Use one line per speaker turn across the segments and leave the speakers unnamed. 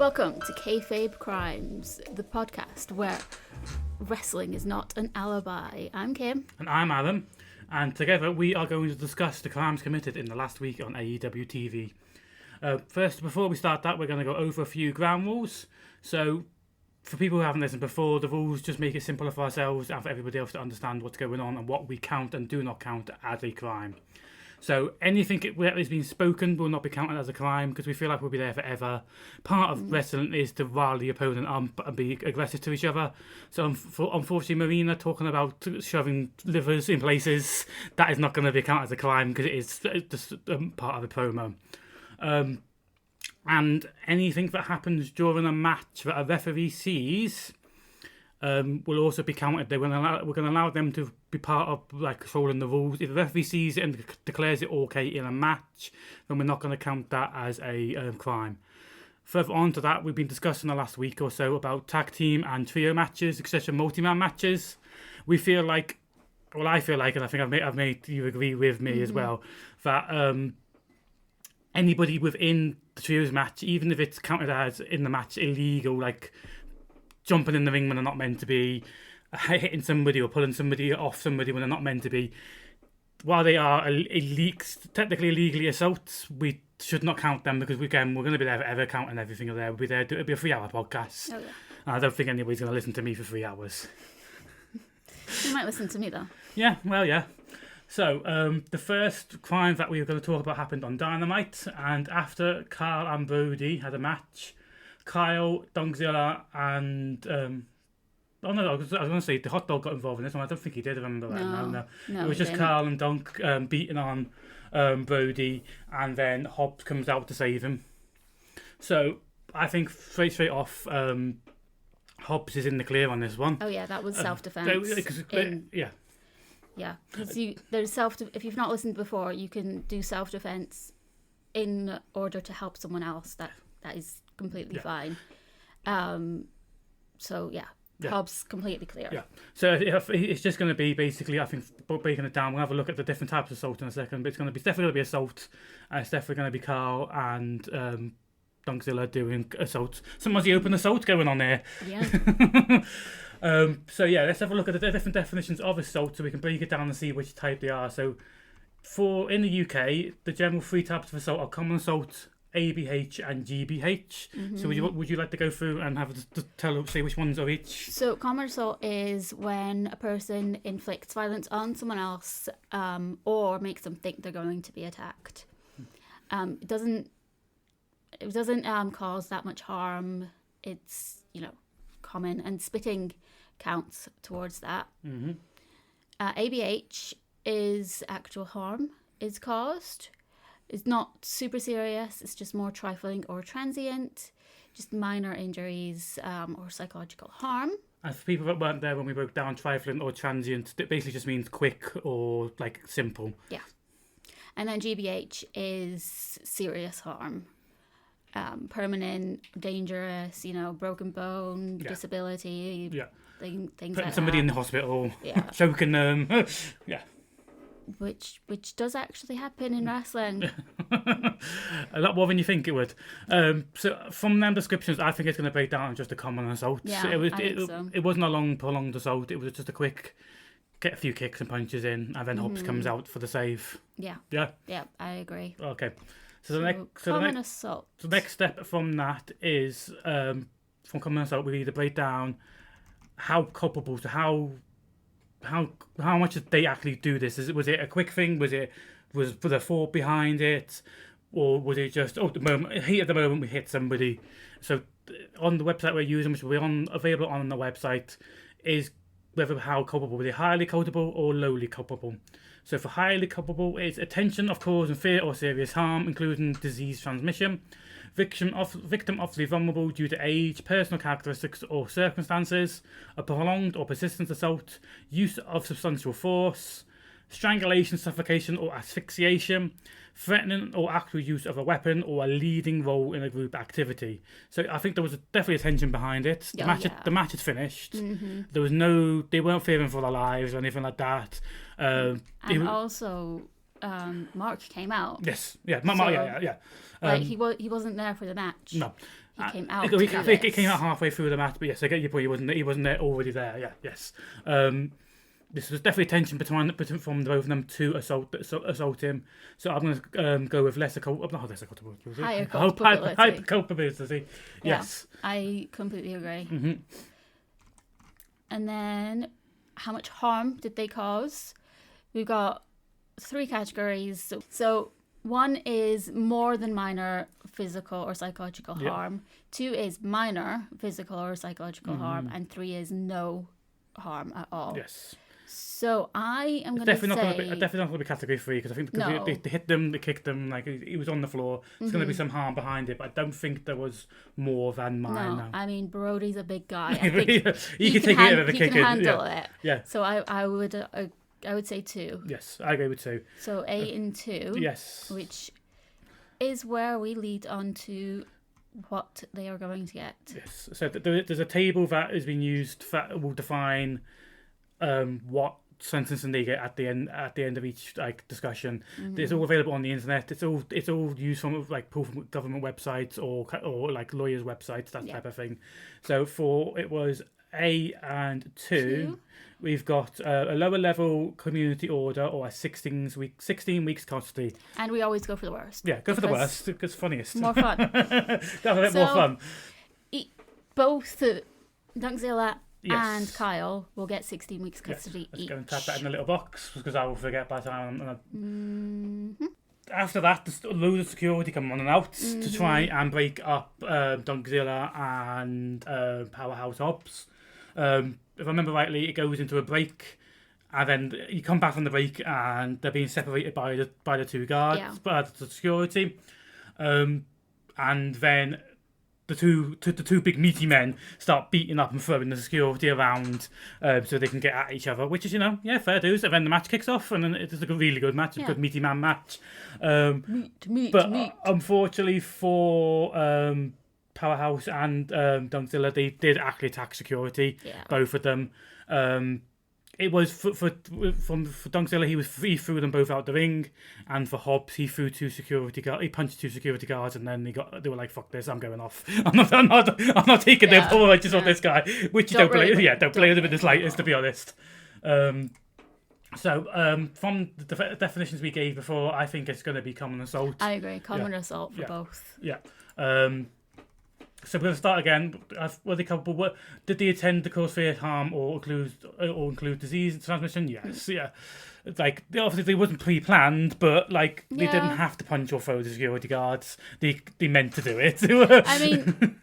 Welcome to Kayfabe Crimes, the podcast where wrestling is not an alibi. I'm Kim.
And I'm Adam. And together we are going to discuss the crimes committed in the last week on AEW TV. First, before we start that, we're going to go over a few ground rules. So, for people who haven't listened before, the rules just make it simpler for ourselves and for everybody else to understand what's going on and what we count and do not count as a crime. So anything that has been spoken will not be counted as a crime because we feel like we'll be there forever. Part of wrestling is to rile the opponent up and be aggressive to each other. So unfortunately, Marina talking about shoving livers in places, that is not going to be counted as a crime because it is just part of the promo. And anything that happens during a match that a referee sees will also be counted. We're going to allow them to be part of like controlling the rules. If the referee sees it and declares it okay in a match, then we're not going to count that as a crime. Further on to that, we've been discussing the last week or so about tag team and trio matches, etc., multi-man matches. We feel like, well, I feel like, and I think I've made you agree with me as well, that anybody within the trios match, even if it's counted as in the match illegal, like jumping in the ring when they're not meant to be, hitting somebody or pulling somebody off somebody when they're not meant to be, while they are technically illegally assaults, we should not count them because we're going to be there forever counting everything there. We'll be there. It'll be a 3-hour podcast. Oh, yeah. And I don't think anybody's going to listen to me for 3 hours.
You might listen to me though. Yeah,
well, yeah. So, the first crime that we were going to talk about happened on Dynamite, and after Carl and Brody had a match, Kyle, Donkzilla, and I was going to say the hot dog got involved in this one. I don't think he did. Remember that? No. It was just didn't. Carl and Donk beating on Brody, and then Hobbs comes out to save him. So I think straight off, Hobbs is in the clear on this one.
Oh yeah, that was self-defense. Yeah, because there's if you've not listened before, you can do self-defense in order to help someone else. That is completely fine. So yeah, Hobbs completely clear. Yeah.
So it's just going to be basically, I think, breaking it down. We'll have a look at the different types of assault in a second, but it's definitely going to be assault, and it's definitely going to be Carl and Donkzilla doing assault. Someone's the open assault going on there.
Yeah.
So yeah, let's have a look at the different definitions of assault so we can break it down and see which type they are. So in the UK, the general 3 types of assault are common assault, ABH and GBH. Mm-hmm. So would you like to go through and say which ones are each?
So common assault is when a person inflicts violence on someone else or makes them think they're going to be attacked. It doesn't cause that much harm. It's, common, and spitting counts towards that. Mm-hmm. ABH is actual harm is caused. It's not super serious. It's just more trifling or transient, just minor injuries or psychological harm.
And for people that weren't there when we broke down trifling or transient, it basically just means quick or like simple. Yeah.
And then GBH is serious harm. Permanent, dangerous, broken bone, disability, things
Putting
like
somebody
that.
in the hospital, choking them,
Which does actually happen in wrestling.
A lot more than you think it would. So from them descriptions, I think it's going to break down just a common assault.
Yeah,
it wasn't a long, prolonged assault. It was just a quick, get a few kicks and punches in, and then Hobbs comes out for the save.
Yeah.
Yeah?
Yeah, I agree.
Okay.
So common assault.
So the next step from that is, from common assault, we need to break down how culpable, so how much did they actually do this? Was it a quick thing? Was there thought behind it? Or was it just, at the moment we hit somebody? So on the website we're using, which will be available on the website, is how culpable. Was it highly culpable or lowly culpable? So for highly culpable, it's attention of causing fear or serious harm, including disease transmission. Victim obviously vulnerable due to age, personal characteristics or circumstances. A prolonged or persistent assault. Use of substantial force. Strangulation, suffocation or asphyxiation. Threatening or actual use of a weapon or a leading role in a group activity. So I think there was definitely a tension behind it. The match had finished. Mm-hmm. There was they weren't fearing for their lives or anything like that.
Also, Mark came out.
Yes, yeah, Mark, yeah.
He wasn't there for the match.
No,
He came out.
I think he came out halfway through the match, but yes, I get your point. He wasn't there already there. Yeah, yes. This was definitely tension from the both of them to assault him. So I'm going to go with higher culpability. Yes,
I completely agree.
Mm-hmm.
And then, how much harm did they cause? We've got 3 categories. So 1 is more than minor physical or psychological harm. 2 is minor physical or psychological harm, and 3 is no harm at all.
Yes.
So I am going to say...
definitely not going to be category 3, because I think they hit them, they kicked them, like he was on the floor. There's going to be some harm behind it, but I don't think there was more than minor.
No, I mean, Brody's a big guy. I think
he can take it with a kick.
He can handle it.
Yeah.
So I would say 2.
Yes, I agree with 2.
So A and 2.
Yes.
Which is where we lead on to what they are going to get.
Yes. So there's a table that has been used that will define what sentencing they get at the end of each discussion. It's all available on the internet. It's all used from pulled from government websites or like lawyers' websites, that type of thing. So it was A and 2. We've got a lower level community order or a 16 weeks custody.
And we always go for the worst.
Yeah, go for the worst because funniest.
More fun.
Have a bit more fun.
Both Dunkzilla and Kyle will get 16 weeks custody each.
Go and tap that in the little box because I will forget by the time. After that, there's loads of security coming on and out to try and break up Dunkzilla and Powerhouse Hobbs. If I remember rightly, it goes into a break, and then you come back from the break, and they're being separated by the 2 guards, by the security, and then the two big meaty men start beating up and throwing the security around so they can get at each other, which is fair dues. And then the match kicks off, and then it's a really good match, a good meaty man match. Meat. Unfortunately for Powerhouse and Dunkzilla, they did actually attack security, both of them. It was for Dunkzilla, he threw them both out the ring, and for Hobbs, he threw 2 security guards. He punched 2 security guards, and then they were like, "Fuck this, I'm going off. I'm not taking their power. I just want this guy." Which you don't believe him in the slightest, to be honest. So from the definitions we gave before, I think it's going to be common assault.
I agree, common assault for both.
Yeah. So we're going to start again. Were they culpable? Did they intend to cause fear, harm, or include disease transmission? Yes. Yeah. Obviously they wasn't pre-planned, but they didn't have to punch or throw the security guards. They meant to do it.
I mean,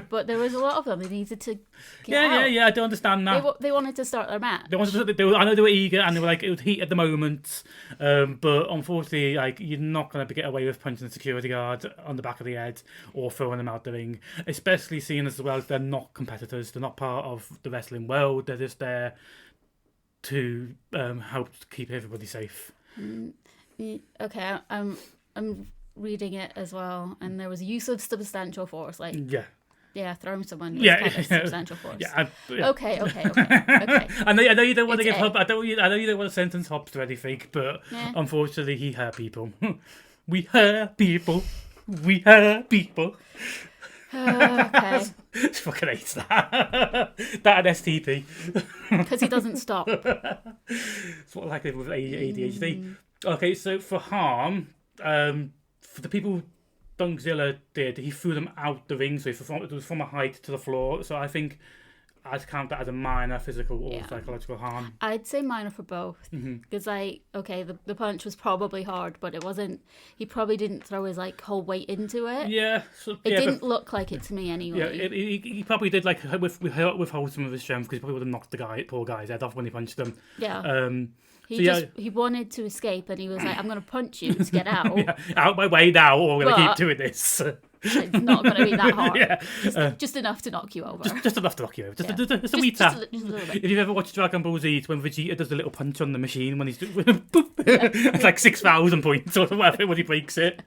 but there was a lot of them. They needed to get out.
I don't understand that.
They wanted to start their match.
I know they were eager, and they were like, it was heat at the moment. But unfortunately, you're not going to get away with punching the security guard on the back of the head or throwing them out the ring. Especially seeing as well as they're not competitors. They're not part of the wrestling world. They're just there to help keep everybody safe.
Okay, I'm reading it as well, and there was use of substantial force, throwing someone was kind of substantial force. Okay.
I know you don't want to give Hobbs. I know you don't want to sentence Hobbs to anything, but unfortunately, he hurt people. We hurt people.
Okay.
Fucking hates that. That and STP.
Because he doesn't stop.
It's what like with ADHD. Okay, so for harm, for the people Dunkzilla did, he threw them out the ring, so it was from a height to the floor. So I think I'd count that as a minor physical or psychological harm.
I'd say minor for both. Because, the punch was probably hard, but it wasn't... He probably didn't throw his, whole weight into it.
Yeah.
It didn't look like it to me, anyway.
Yeah, he probably did, withhold some of his strength, because he probably would have knocked the poor guy's head off when he punched him.
Yeah. He wanted to escape, and he was like, I'm going to punch you to get out.
Out my way now, or I'm going to keep doing this.
It's not going to be that hard. Just enough to knock you over.
Just enough to knock you over. Just a wee tap. Just a little bit. If you've ever watched Dragon Ball Z, it's when Vegeta does the little punch on the machine when he's doing it's like 6,000 points or whatever when he breaks it.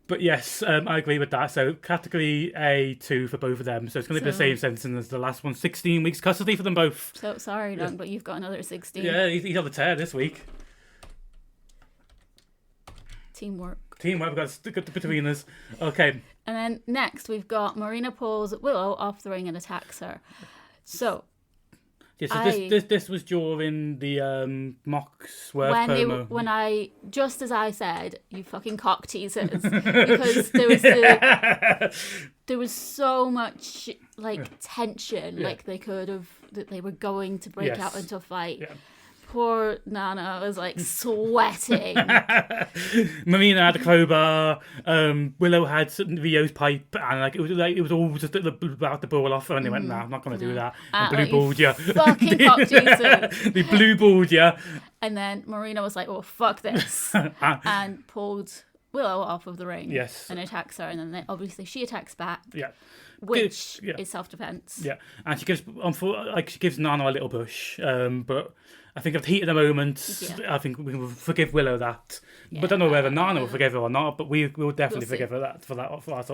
But yes, I agree with that. So category A2 for both of them. So it's going to be the same sentence as the last one. 16 weeks custody for them both.
So sorry, Dunk, but you've got another 16.
Yeah, he's on the tear this week.
Teamwork.
We've got to stick it between us. Okay.
And then next we've got Marina pulls Willow off the ring and attacks her. So
Yeah, so this was during the mock swerve promo.
When I, just as I said, you fucking cock teasers, because there was so much like tension, like that they were going to break out into a fight. Yeah. Poor Nana was like sweating.
Marina had a crowbar. Willow had Rio's pipe, and like it was all just about to ball off. And they went, "Nah, I'm not going to do that." They blue-balled you.
Fucking cock teasers.
They blue-balled you.
And then Marina was like, "Oh fuck this," and pulled Willow off of the ring.
Yes.
And attacks her, and then obviously she attacks back.
Yeah.
Which is self-defense.
Yeah, and she gives Nana a little push, but I think of the heat of the moment, I think we will forgive Willow that. Yeah, but I don't know whether Nana will forgive her or not, but we will definitely forgive her that for that.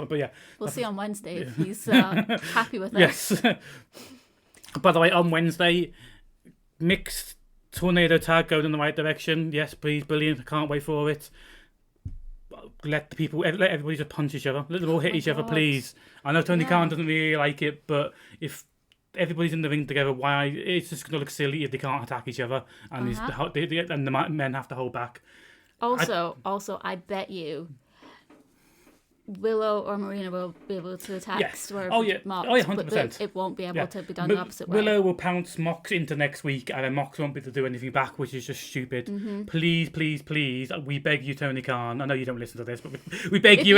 But yeah,
we'll see on Wednesday if he's happy with it.
Yes. By the way, on Wednesday, mixed tornado tag going in the right direction. Yes, please, brilliant. I can't wait for it. Let everybody just punch each other. Let them all hit each other, please. I know Tony Khan doesn't really like it, but if everybody's in the ring together, why it's just going to look silly if they can't attack each other and the men have to hold back.
Also, I bet you Willow or Marina will be able to attack Swerve Mox,
100%.
But it won't be able to be done the opposite way.
Willow will pounce Mox into next week, and then Mox won't be able to do anything back, which is just stupid. Mm-hmm. Please, please, please, we beg you, Tony Khan. I know you don't listen to this, but we beg you.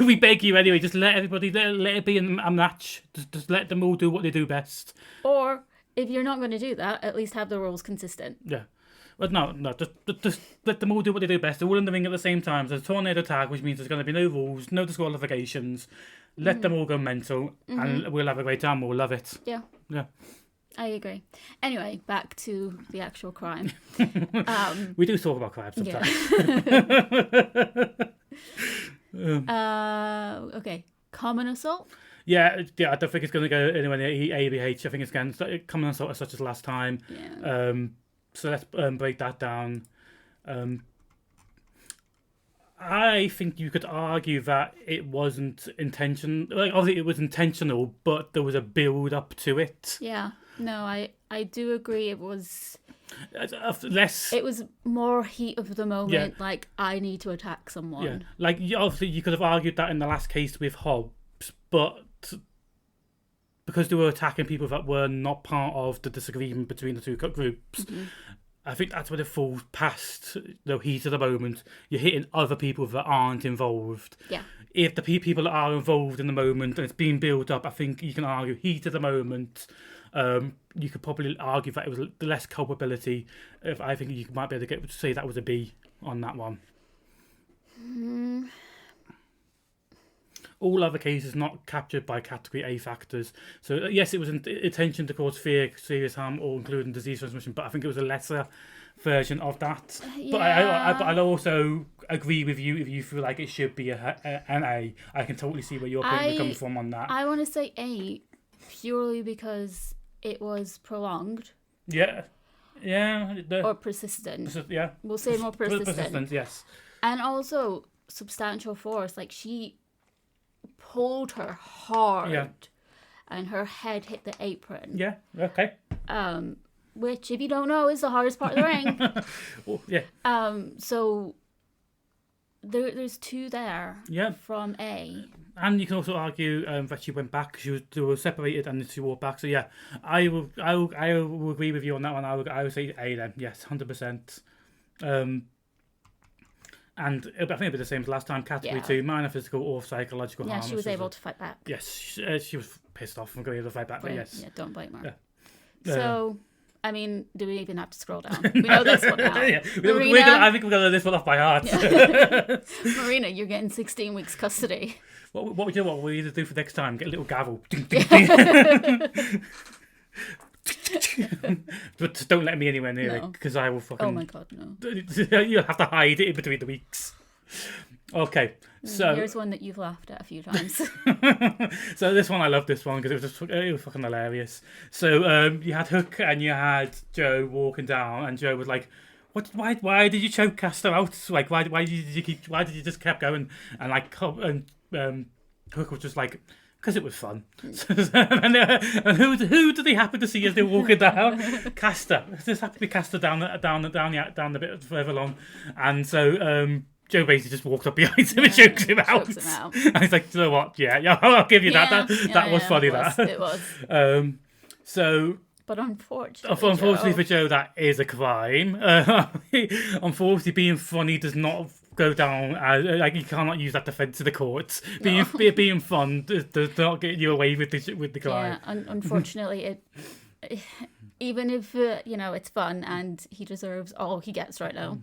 We beg you anyway. Just let everybody let it be a match. Just let them all do what they do best.
Or if you're not going to do that, at least have the rules consistent.
Yeah. But no, just let them all do what they do best. They're all in the ring at the same time. There's a tornado tag, which means there's going to be no rules, no disqualifications. Let them all go mental, and we'll have a great time. We'll love it.
Yeah.
Yeah.
I agree. Anyway, back to the actual crime.
We do talk about crime sometimes.
Yeah. Okay. Common assault?
Yeah, I don't think it's going to go anywhere near ABH. I think it's going to common assault such as last time.
Yeah.
So let's break that down. I think you could argue that it wasn't intentional. Like, obviously, it was intentional, but there was a build up to it.
Yeah. No, I do agree. It was
less.
It was more heat of the moment. Yeah. Like, I need to attack someone.
Yeah. Like, obviously, you could have argued that in the last case with Hobbs, but because they were attacking people that were not part of the disagreement between the two groups, I think that's where it falls past the heat of the moment. You're hitting other people that aren't involved.
Yeah.
If the people that are involved in the moment and it's being built up, I think you can argue heat of the moment. You could probably argue that it was less culpability. I think you might be able to say that was a B on that one. All other cases not captured by category A factors. So yes, it was intention to cause fear, serious harm, or including disease transmission. But I think it was a lesser version of that. Yeah. But I'll also agree with you if you feel like it should be an A. I can totally see where you're coming from on that.
I want to say A purely because it was prolonged.
Yeah. Yeah.
Or persistent.
Yeah.
We'll say more persistent.
Persistent, yes.
And also substantial force. Like, she pulled her hard and her head hit the apron.
Yeah, okay.
Which, if you don't know, is the hardest part of the ring.
Oh, yeah.
So there's two there from A.
And you can also argue that she went back. They were separated and she walked back. So yeah, I will agree with you on that one. I would say A then. Yes, 100%. And I think it'll be the same as last time. Category 2, minor physical or psychological harm.
Yeah, she was able to fight back.
Yes, she was pissed off from going able to fight back, but yes.
Yeah, don't blame her. Yeah. So, I mean, do we even have to scroll down? We know this one now.
Yeah. I think we're going to know this one off by heart.
Yeah. Marina, you're getting 16 weeks custody.
What would you know what we'll either do for next time? Get a little gavel. But just don't let me anywhere near it because I will fucking.
Oh my god, no!
You'll have to hide it in between the weeks. Okay, so
here's one that you've laughed at a few times.
So this one, I love this one because it was fucking hilarious. So you had Hook and you had Joe walking down, and Joe was like, "What? Why did you choke cast her out? Like, why did you just keep going?" And like, Hook was just like, because it was fun. and who do they happen to see as they're walking down? Castor. Just happened to be Castor down the bit further along, and so Joe basically just walked up behind him and chokes him out. And he's like, you know what? Yeah, I'll give you that. That was funny.
It was.
So.
But unfortunately
for Joe, that is a crime. Unfortunately, being funny does not go down. Like, you cannot use that defence to the courts. Being fun does not get you away with the crime.
Yeah, unfortunately, even if it's fun and he deserves all he gets right now,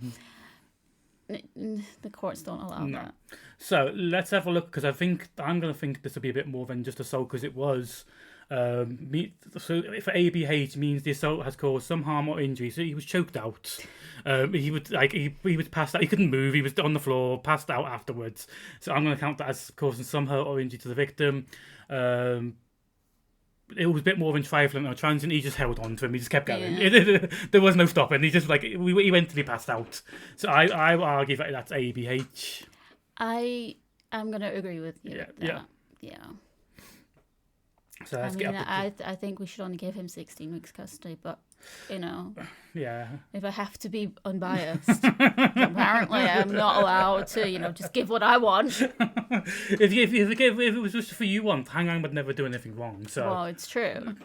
the courts don't allow that.
So let's have a look, because I'm going to think this will be a bit more than just assault, because it was. So for ABH means the assault has caused some harm or injury. So he was choked out. He was passed out. He couldn't move. He was on the floor, passed out afterwards. So I'm going to count that as causing some hurt or injury to the victim. It was a bit more than trifling or transient. He just held on to him. He just kept going. Yeah. There was no stopping. He just he went till he passed out. So I argue that that's ABH.
I am going to agree with you. Yeah. So I think we should only give him 16 weeks custody, but if I have to be unbiased, apparently I'm not allowed to just give what I want.
if it was just for you want, Hangman would never do anything wrong. So
well, it's true.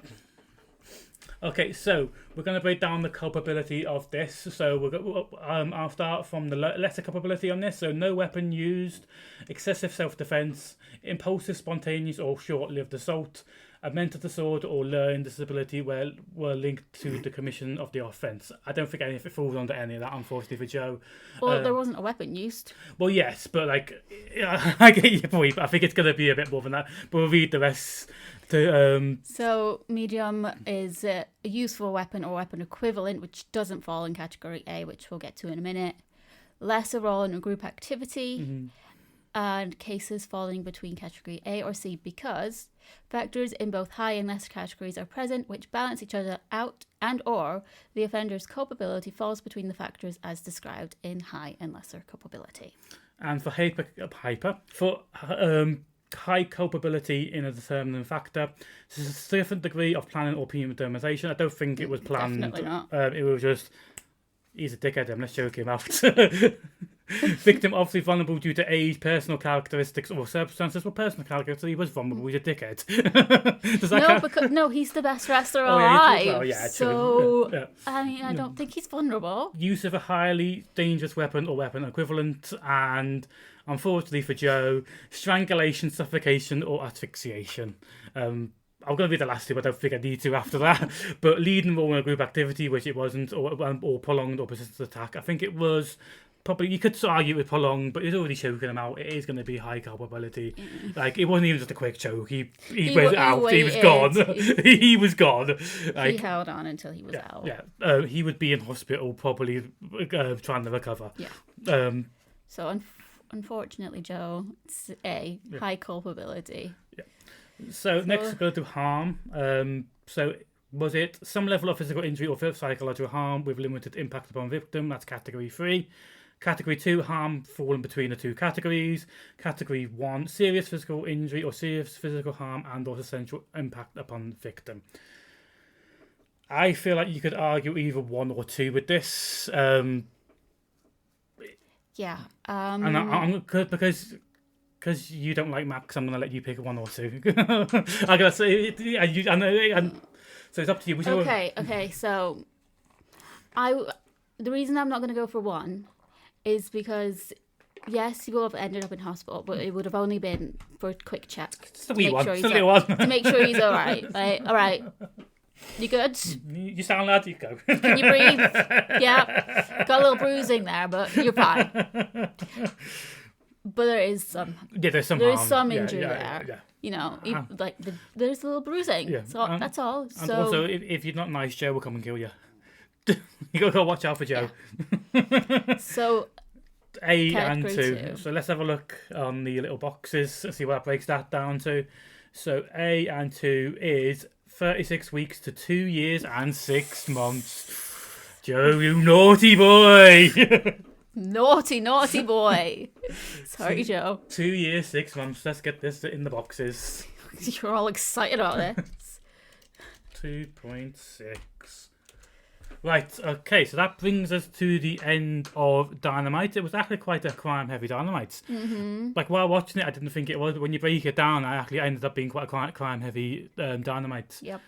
Okay, so we're going to break down the culpability of this. So I'll start from the lesser culpability on this. So no weapon used, excessive self-defense, impulsive, spontaneous or short-lived assault, a mental disorder or learning disability were linked to the commission of the offence. I don't think any of it falls under any of that, unfortunately, for Joe.
Well, there wasn't a weapon used.
Well, yes, but I get your point, but I think it's going to be a bit more than that. But we'll read the rest.
So medium is a useful weapon or weapon equivalent, which doesn't fall in category A, which we'll get to in a minute. Lesser role in a group activity, and cases falling between category A or C because factors in both high and lesser categories are present, which balance each other out, and or the offender's culpability falls between the factors as described in high and lesser culpability.
And for high culpability in a determining factor, it's a different degree of planning or premeditation. I don't think it was planned.
Definitely not.
It was just, he's a dickhead, let's choke him out. Victim obviously vulnerable due to age, personal characteristics or circumstances. Well, personal characteristics, he was vulnerable, he's a dickhead.
No, he's the best wrestler alive.
Well, yeah,
so, yeah. I mean, I don't think he's vulnerable.
Use of a highly dangerous weapon or weapon equivalent, and unfortunately for Joe, strangulation, suffocation or asphyxiation. I'm going to read the last two, but I don't think I need to after that. But leading role in a group activity, which it wasn't, or prolonged or persistent attack. I think it was probably, you could argue it was prolonged, but it's already choking him out. It is going to be high culpability. It wasn't even just a quick choke. He went out. He was gone. He was gone.
He held on until he was out.
Yeah. He would be in hospital probably trying to recover.
Yeah. So unfortunately, Joe, it's high culpability.
Yeah. So next, we're going to do harm. So was it some level of physical injury or psychological harm with limited impact upon victim? That's category 3. Category 2, harm falling between the two categories. Category 1, serious physical injury or serious physical harm and or essential impact upon victim. I feel like you could argue either 1 or 2 with this.
Yeah.
And I'm because you don't like Max, I'm going to let you pick 1 or 2. I gotta say, so it's up to you.
Okay. So, the reason I'm not going to go for 1 is because yes, he will have ended up in hospital, but it would have only been for a quick check
to make sure
he's all right. Right? All right. You good?
You sound lad. You go.
Can you breathe? Yeah. Got a little bruising there, but you're fine. But there is some.
Yeah, there's some.
Injury there. Yeah. There's a little bruising. Yeah. So that's all.
And also, if you're not nice, Joe will come and kill you. You gotta go watch out for Joe.
Yeah. So.
A and 2. So let's have a look on the little boxes and see what that breaks that down to. So A and 2 is 36 weeks to 2 years and 6 months. Joe, you naughty boy.
Naughty boy. Sorry, Joe.
2 years, 6 months. Let's get this in the boxes.
You're all excited about this.
2.6. Right, okay, so that brings us to the end of Dynamite. It was actually quite a crime-heavy Dynamite.
Mm-hmm.
Like, while watching it, I didn't think it was, but when you break it down, I actually ended up being quite a crime-heavy Dynamite.
Yep.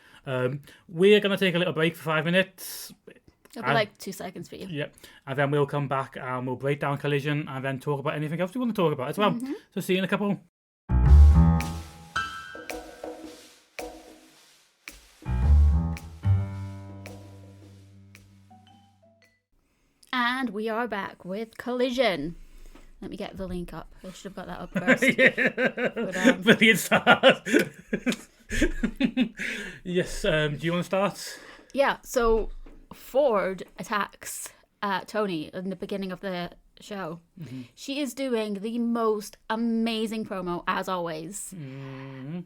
We're going to take a little break for 5 minutes.
It'll be like 2 seconds for you.
Yep. And then we'll come back and we'll break down Collision and then talk about anything else we want to talk about as well.
Mm-hmm.
So see you in a couple.
And we are back with Collision. Let me get the link up. I should have got that up first. But,
brilliant start. Yes, do you want to start?
Yeah, so Ford attacks Tony in the beginning of the show. Mm-hmm. She is doing the most amazing promo, as always.
Mm-hmm.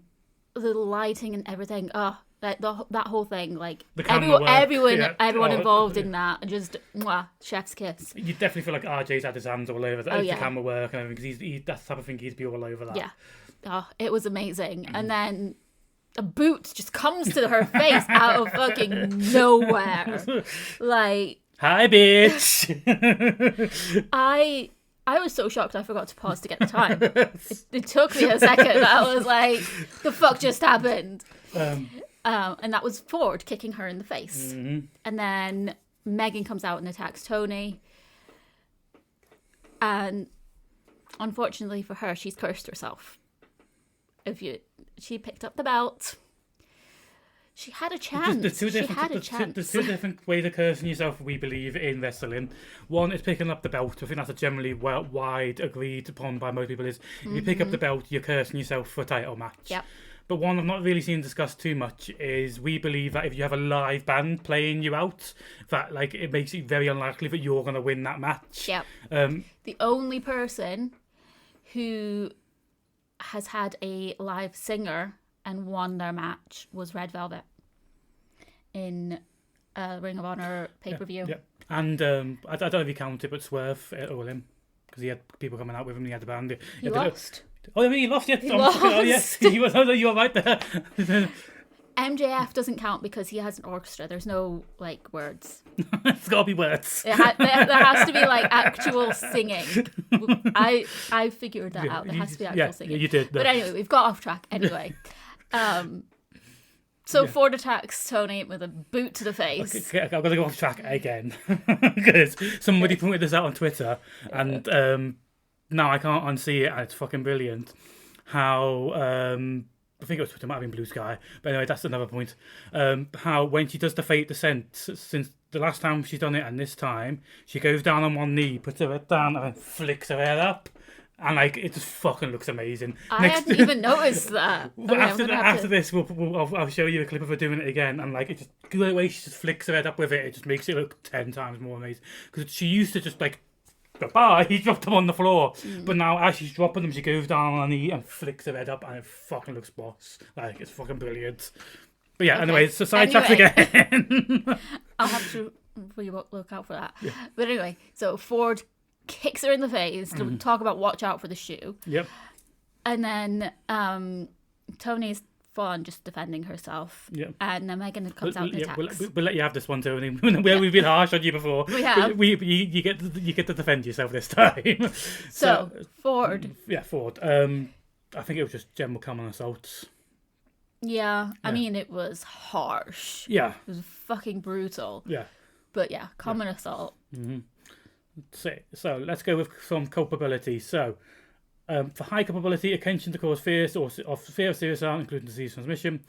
The lighting and everything. Oh, that whole thing. Like everyone involved in that. Just chef's kiss.
You definitely feel like RJ's had his hands all over the camera work and everything, because that's the type of thing he'd be all over that.
Yeah. Oh, it was amazing. Mm-hmm. And then a boot just comes to her face out of fucking nowhere. Like,
hi, bitch.
I was so shocked I forgot to pause to get the time. It took me a second. I was like, the fuck just happened? And that was Ford kicking her in the face.
Mm-hmm.
And then Megan comes out and attacks Tony. And unfortunately for her, she's cursed herself. She picked up the belt. She had a chance. There's two
different ways of cursing yourself, we believe, in wrestling. One is picking up the belt. I think that's a generally wide agreed upon by most people. Is if you pick up the belt, you're cursing yourself for a title match.
Yep.
But one I've not really seen discussed too much is we believe that if you have a live band playing you out, that like it makes it very unlikely that you're going to win that match.
Yep. The only person who has had a live singer and won their match was Red Velvet in Ring of Honor pay-per-view.
Yeah. And I don't know if you count it, but Swerve at All In, because he had people coming out with him and he had the band.
He lost.
Oh, I mean, he lost, yes.
He lost.
Oh, yes. You were right there.
MJF doesn't count because he has an orchestra. There's no, like, words.
It's got to be words.
There has to be, like, actual singing. I figured that out. There has to be actual singing.
Yeah, you did.
But anyway, we've got off track. Anyway. Ford attacks Tony with a boot to the face.
Okay, I've got to go off track again. Because somebody pointed this out on Twitter. And now I can't unsee it. And it's fucking brilliant. How... I think it was Twitter, might have been Blue Sky. But anyway, that's another point. How when she does the Fate Descent, since the last time she's done it and this time, she goes down on one knee, puts her head down and flicks her head up. And like it just fucking looks amazing.
I hadn't even noticed that. Okay,
after this, I'll show you a clip of her doing it again. And like it just the way she just flicks her head up with it, it just makes it look 10 times more amazing. Because she used to just like... he dropped them on the floor. But now as she's dropping them, she goes down on her knee and flicks her head up and it fucking looks boss. Like, it's fucking brilliant. But yeah, anyway, so sidetracks again.
I'll have to look out for that. Yeah. But anyway, so Ford kicks her in the face to talk about watch out for the shoe.
Yep.
And then Tony's fun just defending herself.
Yeah.
And then Megan comes out and attacks.
We'll let you have this one, Tony. We've been harsh on you before.
We have.
You get to defend yourself this time.
So Ford.
Yeah, Ford. I think it was just general common assault.
Yeah, I mean, it was harsh.
Yeah.
It was fucking brutal.
Yeah.
But yeah, common assault.
Mm-hmm. So let's go with some culpability. So, for high culpability, occasion to cause fear of serious harm, including disease transmission,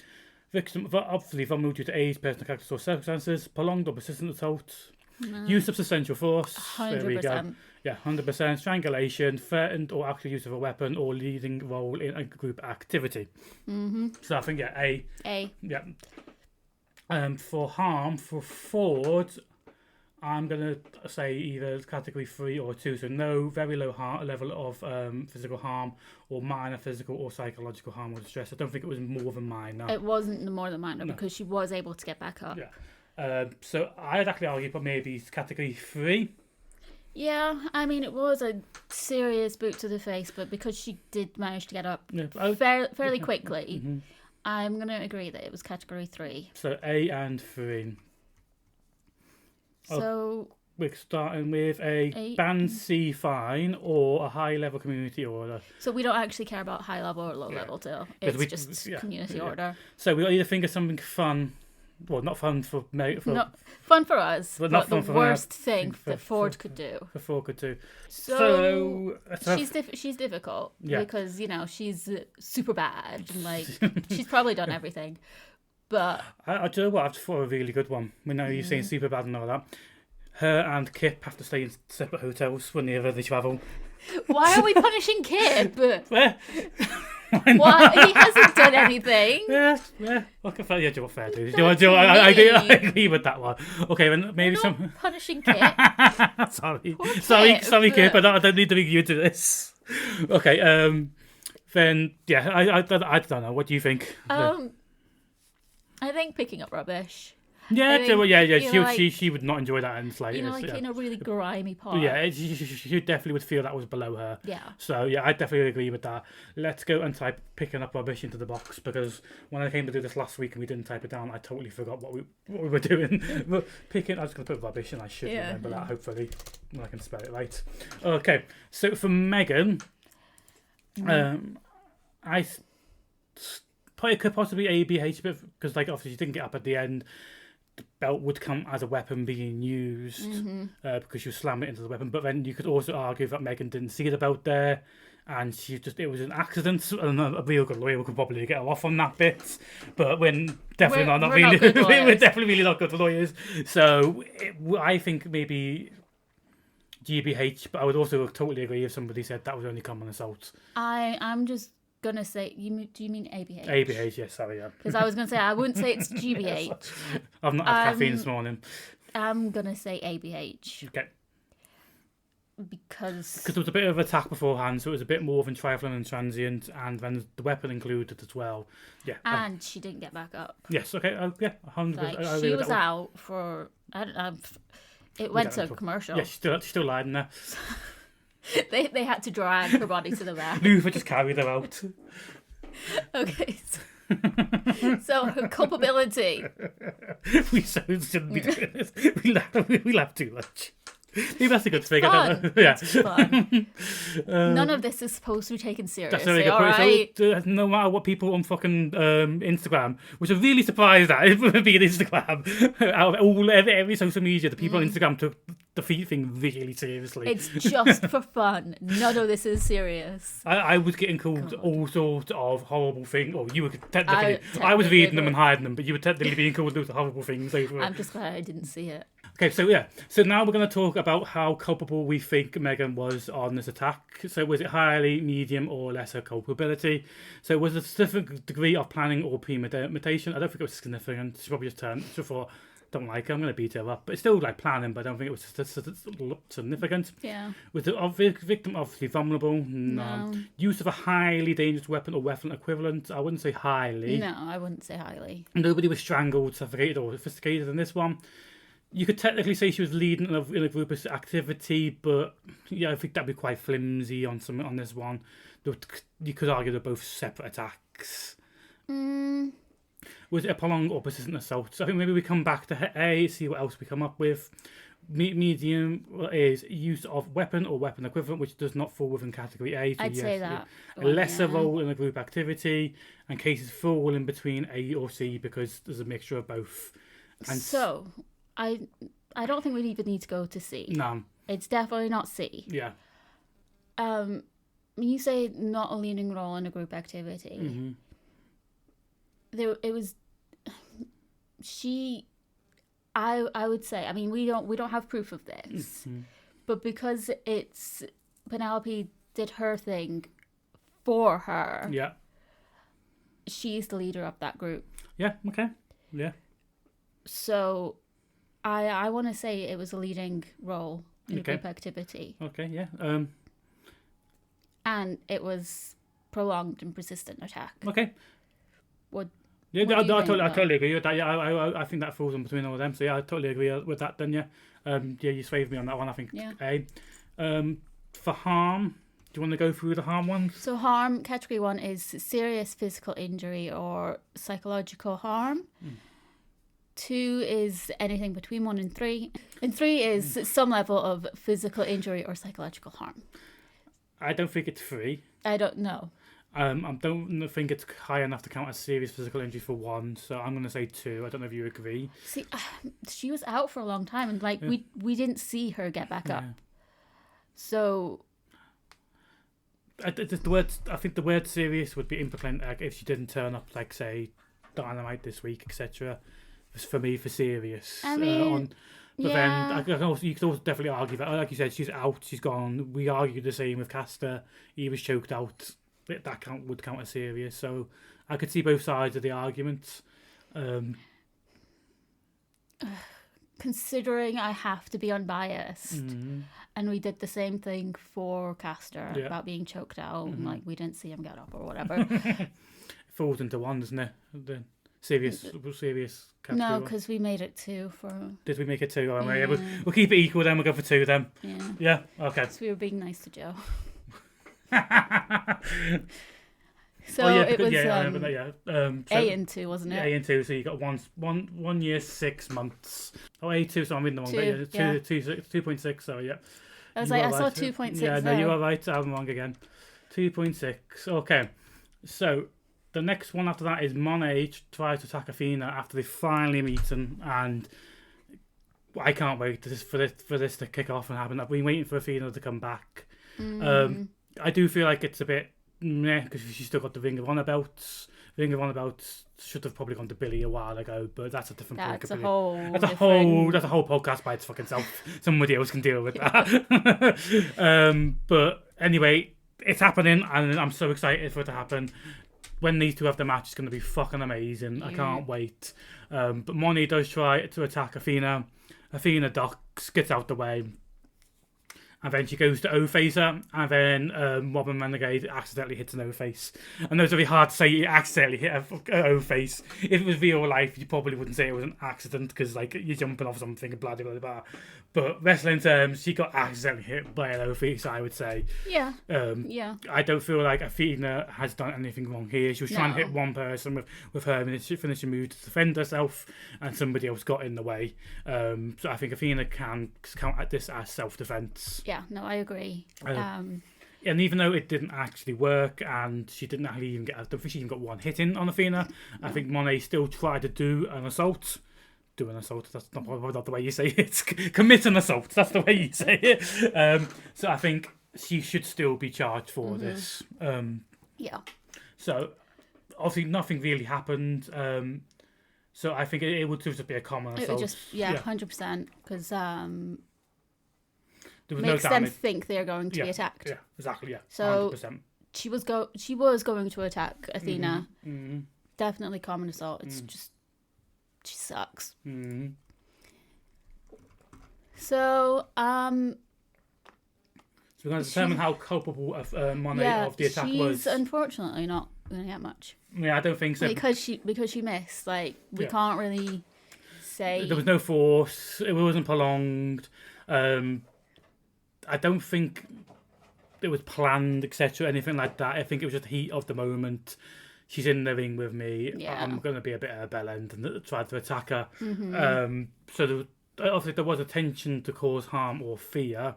victim obviously vulnerable due to age, personal characters or circumstances, prolonged or persistent assault, use of substantial force.
100%.
There we go. Yeah, 100%. Strangulation, threatened or actual use of a weapon, or leading role in a group activity.
Mm-hmm.
So I think A. Yeah. For harm, for Ford, I'm going to say either category 3 or 2. So no very low level of physical harm or minor physical or psychological harm or distress. I don't think it was more than minor.
It wasn't more than minor because she was able to get back up.
Yeah. So I'd actually argue for maybe category 3.
Yeah, I mean, it was a serious boot to the face, but because she did manage to get up fairly quickly, I'm going to agree that it was category 3.
So A and 3.
So
we're starting with a band C fine or a high-level community order.
So we don't actually care about high-level or low-level till. It's just community order.
So we got to either think of something fun. Well, not fun for me.
Not fun for us, but
not
the
fun for
worst thing that Ford could do.
For Ford could do.
So she's difficult because, you know, she's super bad. And, like, she's probably done everything. But
I do know what, I've thought a really good one. We know you're saying super bad and all that. Her and Kip have to stay in separate hotels whenever they travel.
Why are we punishing Kip?
Where?
What? He hasn't done anything.
Yeah. Okay, fair dude. I agree with that one. Okay, then maybe some
punishing Kip.
Sorry, Kip. I don't need to bring you to this. Okay. Then yeah, I don't know. What do you think?
I think picking up rubbish.
Yeah, she would not enjoy that in slightest.
You know, like in a really grimy part.
Yeah, she definitely would feel that was below her.
Yeah.
So yeah, I definitely agree with that. Let's go and type picking up rubbish into the box, because when I came to do this last week and we didn't type it down, I totally forgot what we were doing. But I was going to put rubbish, and I should remember that hopefully when I can spell it right. Okay, so for Megan, I probably could possibly ABH, because like obviously she didn't get up at the end. The belt would come as a weapon being used because you slam it into the weapon. But then you could also argue that Megan didn't see the belt there, and it was an accident. And a real good lawyer could probably get her off on that bit. But we're definitely really not good lawyers. So I think maybe GBH. But I would also totally agree if somebody said that was only common assault.
I'm just gonna say, do you mean ABH?
ABH, yes, sorry, yeah.
Because I was gonna say I wouldn't say it's GBH.
I've not had caffeine this morning.
I'm gonna say ABH.
Okay.
Because
there was a bit of attack beforehand, so it was a bit more than trifling and transient, and then the weapon included as well. Yeah.
And she didn't get back up.
Yes. Okay. 100%.
Like, she was out for it went to commercial.
Yeah, she's still lying there.
They had to drag her body to the back.
Luther just carried her out.
Okay, so her culpability.
We shouldn't be doing this. We laugh too much. Maybe that's a good thing. I don't know. Yeah. It's fun.
None of this is supposed to be taken seriously.
That's a very good point. Right? So, no matter what people on fucking Instagram, which I'm really surprised at, being Instagram, out of every social media, the people on Instagram took the feet thing really seriously.
It's just for fun. None of this is serious.
I was getting called all sorts of horrible things. Or you were technically. I was reading them and hiding them, but you were technically being called those horrible things over.
I'm just glad I didn't see it.
Okay, so now we're going to talk about how culpable we think Megan was on this attack. So was it highly, medium, or lesser culpability? So was it a significant degree of planning or premeditation? I don't think it was significant. She probably just thought, don't like her, I'm going to beat her up. But it's still like planning, but I don't think it was significant.
Yeah.
Was the victim obviously vulnerable? No. Use of a highly dangerous weapon or weapon equivalent? I wouldn't say highly.
No, I wouldn't say highly.
Nobody was strangled, suffocated, or sophisticated in this one. You could technically say she was leading in a group activity, but yeah, I think that'd be quite flimsy on this one. You could argue they're both separate attacks. Was it a prolonged or persistent assault? So I think maybe we come back to A, see what else we come up with. Medium is use of weapon or weapon equivalent, which does not fall within category A. So
I'd say that.
A lesser role in a group activity, and cases fall in between A or C because there's a mixture of both. And
so I don't think we even need to go to C.
No.
It's definitely not C.
Yeah.
You say not a leading role in a group activity.
Mm-hmm.
It was she. I would say. I mean, we don't have proof of this, but because it's Penelope did her thing for her.
Yeah.
She's the leader of that group.
Yeah. Okay. Yeah.
So, I want to say it was a leading role in a group activity.
Okay. Yeah.
And it was prolonged and persistent attack.
Okay.
Would
Yeah,
What do you think,
I
though?
totally agree with that. Yeah, I think that falls in between all of them. So yeah, I totally agree with that. Then yeah, yeah, you swayed me on that one. I think.
Yeah.
For harm, do you want to go through the harm ones?
So harm, category 1 is serious physical injury or psychological harm. 2 is anything between 1 and 3. And 3 is some level of physical injury or psychological harm.
I don't think it's 3.
I don't know.
I don't think it's high enough to count as serious physical injury for 1, so I'm going to say 2. I don't know if you agree.
See, she was out for a long time, and like we didn't see her get back up. So
I think the word serious would be implemented like, if she didn't turn up, like say Dynamite this week, etc. For me, for serious.
I mean,
but then you could also definitely argue that, like you said, she's out, she's gone. We argued the same with Caster. He was choked out. That would count as serious. So I could see both sides of the argument.
Considering I have to be unbiased, and we did the same thing for Caster about being choked out, and like we didn't see him get up or whatever.
It falls into 1, doesn't it? The serious category.
No, because we made it 2 for.
Did we make it 2? We'll keep it equal then. We'll go for 2 then.
Yeah.
Yeah. Okay.
So we were being nice to Joe.
So
it was
A
and 2, wasn't it?
A and 2. So you got 1 year 6 months. Oh, A2. So I'm in the wrong. 2.6. So yeah.
I was I saw 2.6.
Yeah, no, you are right. I'm wrong again. 2.6. Okay. So the next one after that is Monet tries to attack Athena after they finally meet, and I can't wait for this to kick off and happen. I've been waiting for Athena to come back. I do feel like it's a bit meh because she's still got the Ring of Honor belts. Ring of Honor belts should have probably gone to Billy a while ago, but that's a different.
That's a
whole podcast by its fucking self. Somebody else can deal with that. But anyway, it's happening, and I'm so excited for it to happen. When these two have the match, it's going to be fucking amazing. I can't wait. But Monet does try to attack Athena. Athena ducks, gets out the way. And then she goes to O-Facer, and then Robin Renegade accidentally hits an O-Face. I know it's very hard to say you accidentally hit an O-Face. If it was real life, you probably wouldn't say it was an accident, because like you're jumping off something and blah, blah, blah, blah. But wrestling terms, she got accidentally hit by an O-Face, I would say.
Yeah.
I don't feel like Athena has done anything wrong here. She was trying to hit one person with her finishing move to defend herself, and somebody else got in the way. So I think Athena can count at this as self-defense.
Yeah, no, I agree.
And even though it didn't actually work, and she didn't actually even get, I don't think she even got one hit in on Athena. I think Monet still tried to do an assault. Do an assault. That's not the way you say it. Commit an assault. That's the way you say it. So I think she should still be charged for this.
Yeah.
So obviously nothing really happened. So I think it would just be a common assault.
It would just 100% because
there was
makes
no
them
damage.
think they're going to be attacked.
Yeah, exactly. Yeah.
So
100%.
she was going to attack Athena. Definitely common assault. It's just she sucks. So
we're going to determine how culpable of Monet of the attack was.
She's unfortunately not going to get much.
Yeah, I don't think so.
Because she missed. Like we can't really say
there was no force. It wasn't prolonged. I don't think it was planned, etc. Anything like that. I think it was just the heat of the moment. She's in the ring with me.
Yeah.
I'm going to be a bit of a bell end and try to attack her. So obviously there was a tension to cause harm or fear,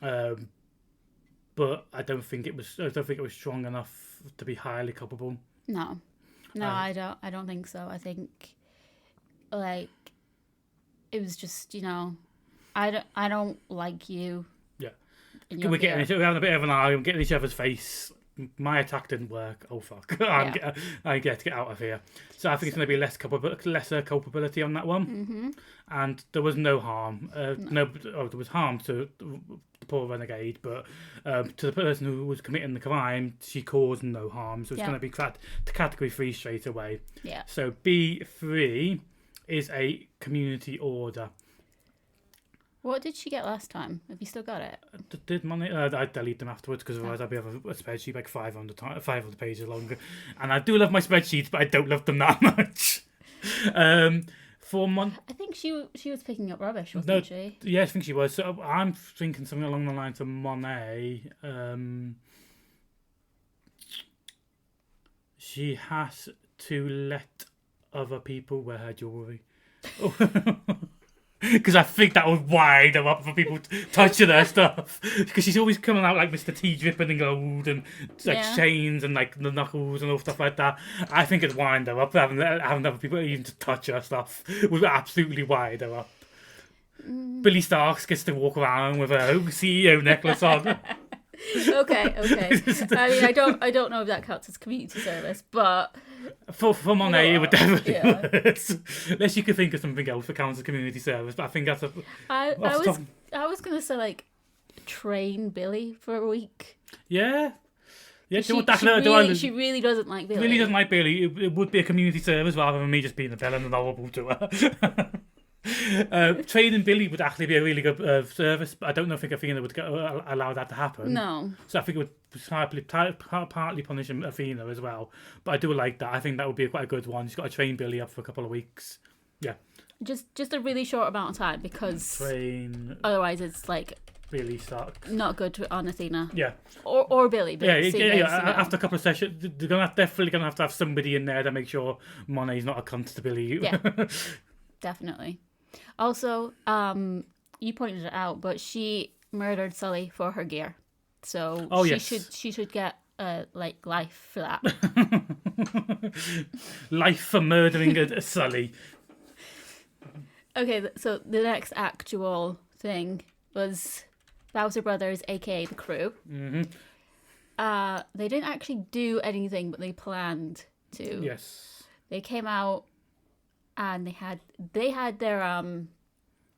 but I don't think it was strong enough to be highly culpable.
No, I don't think so. I think like it was just I don't like you.
Yeah, we're having a bit of an argument, getting each other's face. My attack didn't work. Oh fuck! I get to get out of here. So I think it's going to be lesser culpability on that one. And there was no harm. There was harm to the poor renegade, but to the person who was committing the crime, she caused no harm. So it's going to be to category 3 straight away.
Yeah.
So B3 is a community order.
What did she get last time? Have you still got it?
Did money? I'd delete them afterwards because otherwise I'd be have a spreadsheet like 500 pages longer. And I do love my spreadsheets, but I don't love them that much.
I think she was picking up rubbish, wasn't she?
Yeah, I think she was. So I'm thinking something along the lines of Monet. She has to let other people wear her jewellery. Because I think that would wind her up for people touching her stuff. Because she's always coming out like Mr. T dripping in gold and like chains and like the knuckles and all stuff like that. I think it'd wind her up. Having other people even to touch her stuff would absolutely wind her up. Billy Starks gets to walk around with her CEO necklace on.
Okay. I mean, I don't know if that counts as community service, but
for Monet, it would definitely work. Unless you could think of something else that counts as community service, but I think that's a.
I was gonna say like train Billy for a week.
Yeah.
She really doesn't like Billy.
Really doesn't like Billy. It would be a community service rather than me just being a villain and horrible to her. Training Billy would actually be a really good service, but I don't know if Athena would allow that to happen.
No.
So I think it would partly punish Athena as well. But I do like that. I think that would be quite a good one. She's got to train Billy up for a couple of weeks. Yeah.
Just a really short amount of time because otherwise it's like
Billy Stark.
Not good on Athena.
Yeah.
Or Billy.
Yeah. After a couple of sessions, they're definitely going to have somebody in there to make sure Monet's not a cunt to Billy.
Yeah. Definitely. Also, you pointed it out, but she murdered Sully for her gear, so she should get life for that.
Life for murdering a Sully.
Okay, so the next actual thing was Bowser Brothers, aka the Crew.
Mm-hmm.
They didn't actually do anything, but they planned to.
Yes.
They came out. And they had their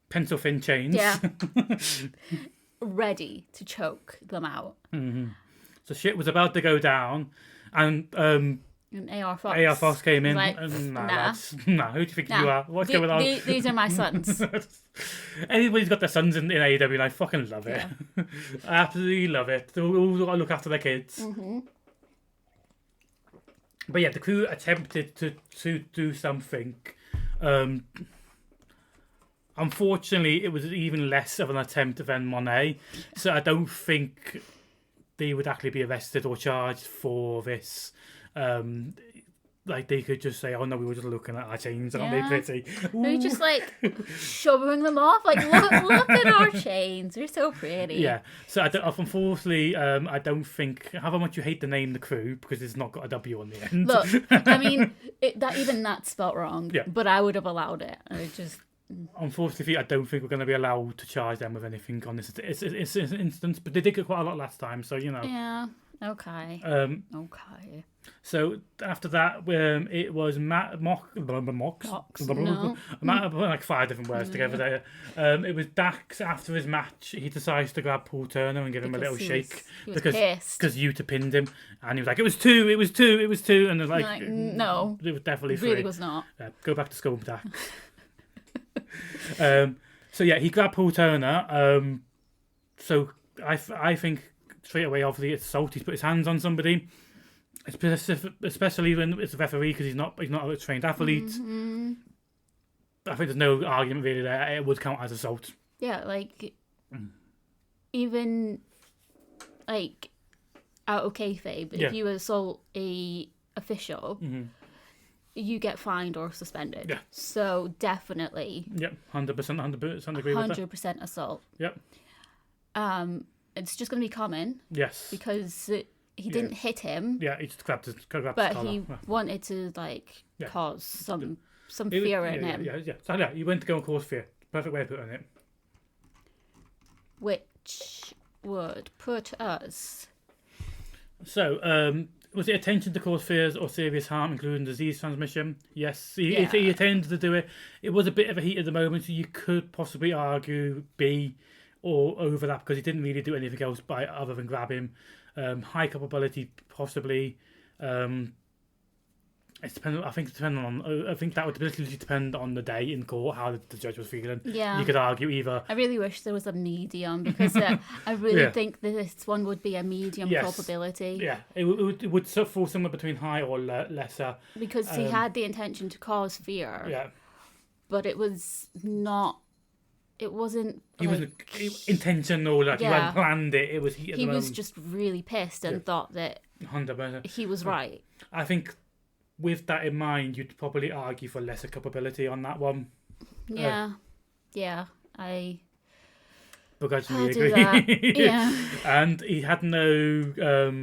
pencil fin chains.
Yeah. Ready to choke them out.
Mm-hmm. So shit was about to go down, and
AR Fox
came in.
Like,
nah, who do you think you are? What's going on?
These are my sons.
Anybody's got their sons in AEW, and I fucking love it.
Yeah.
I absolutely love it. They all got to look after their kids.
Mm-hmm.
But yeah, the Crew attempted to do something. Unfortunately, it was even less of an attempt than Monet, so I don't think they would actually be arrested or charged for this. Like they could just say, "Oh no, we were just looking at our chains, aren't they pretty?"
They're just like shoving them off, like look at our chains, they're so pretty.
Yeah. So unfortunately, I don't think however much you hate the name The Crew because it's not got a W on the end.
Look, I mean, that's spelt wrong.
Yeah.
But I would have allowed it. I just.
Unfortunately, I don't think we're going to be allowed to charge them with anything on this instance. But they did get quite a lot last time, so you know.
Yeah. Okay. Okay.
So after that, it was like 5 different words together there. It was Dax after his match. He decides to grab Paul Turner and give him a little shake
because
Yuta pinned him, and he was like, "It was two, it was two, it was two," and they're like,
"No,
it was definitely three."
Really was not.
Yeah, go back to school, Dax. So yeah, he grabbed Paul Turner. So I think straight away, obviously, it's assault. He's put his hands on somebody, especially when it's a referee because he's not a trained athlete.
Mm-hmm.
I think there's no argument really there. It would count as assault.
Yeah, like even like out of kayfabe, if you assault a official. Mm-hmm. You get fined or suspended.
Yeah.
So definitely.
Yep, 100% agree with that.
100% assault.
Yep.
It's just going to be common.
Yes.
Because he didn't hit him.
Yeah, he just grabbed his collar.
But he wanted to cause some fear in him.
Yeah. So yeah, he went to go and cause fear. Perfect way of putting it.
Which would put us.
So, was it attention to cause fears or serious harm, including disease transmission? Yes, he intended to do it. It was a bit of a heat at the moment, so you could possibly argue B or overlap because he didn't really do anything else other than grab him. High culpability, possibly. It's dependent. I think it's depending on. I think that would literally depend on the day in court how the judge was feeling.
Yeah.
You could argue either.
I really wish there was a medium because I really think that this one would be a medium culpability.
Yeah, it would fall somewhere between high or lesser.
Because he had the intention to cause fear.
Yeah.
But it was not. It wasn't.
He wasn't intentional. Like he hadn't planned it. It was
he was just really pissed and thought that
100%.
he was right.
I think. With that in mind, you'd probably argue for lesser culpability on that one.
Yeah, I
begrudgingly
do
agree.
that. Yeah,
and he had no, there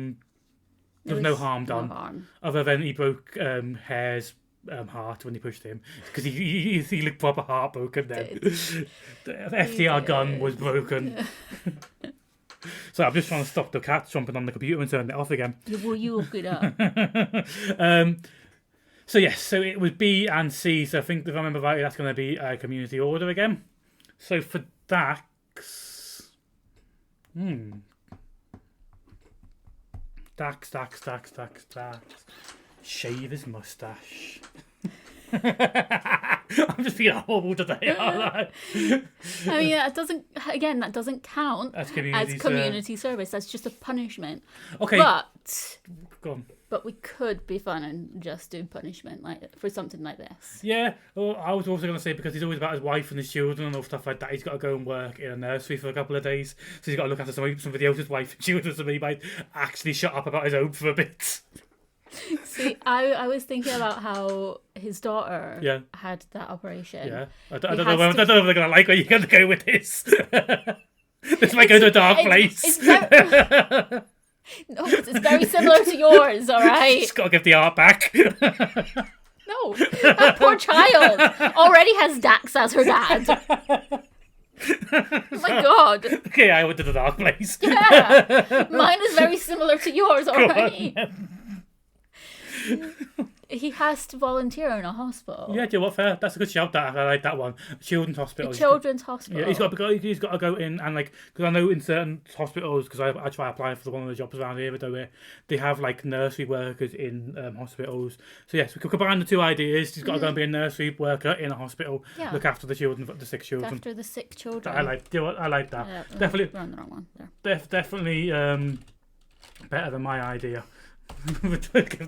was no harm done, other than he broke Hare's heart when he pushed him because he looked proper heartbroken. Then the FDR gun was broken. So I'm just trying to stop the cat jumping on the computer and turn it off again.
Well, you look it up.
So yes, so it was B and C. So I think if I remember rightly, that's going to be a community order again. So for Dax, Dax, shave his mustache. I'm just feeling horrible today. I
mean, that doesn't count as community service. That's just a punishment.
Okay,
but
go on.
But we could be fun and just do punishment for something like this.
Yeah, well, I was also going to say because he's always about his wife and his children and all stuff like that. He's got to go and work in a nursery for a couple of days, so he's got to look after somebody else's wife and children. So he might actually shut up about his own for a bit.
See, I was thinking about how his daughter had that operation.
Yeah, I don't know if they're going to like where you're going to go with this. This might go to a dark place.
No, it's very similar to yours, all right?
Just got to give the art back.
No, that poor child already has Dax as her dad. Oh my god.
Okay, I went to the dark place.
Yeah, mine is very similar to yours, all right? He has to volunteer in a hospital.
Yeah, do you know what? Fair. That's a good shout. That I like that one. Children's hospital.
Hospital.
Yeah, he's got to go in and because I know in certain hospitals because I try applying for one of the jobs around here, but they have nursery workers in hospitals. So yes, we could combine the two ideas. He's got to go and be a nursery worker in a hospital. Yeah. Look after the children, the sick children.
After the sick children.
I like that.
Yeah,
definitely.
We're on the wrong one there.
Definitely better than my idea. I don't think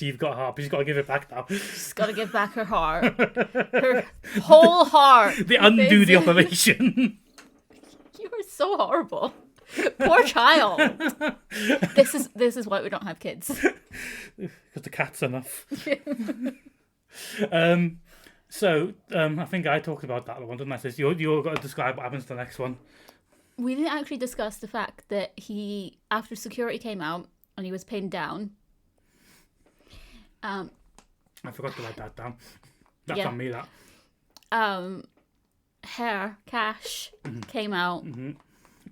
you've got a heart, but she's got to give it back now.
She's got to give back her heart, her whole heart.
They undo the operation.
You are so horrible. Poor child. This is why we don't have kids.
Because the cat's enough. So I think I talked about that one, didn't I? So you're got to describe what happens to the next one.
We didn't actually discuss the fact that after security came out and he was pinned down.
I forgot to write that down. That's on me, that.
Cash came out.
Mm-hmm.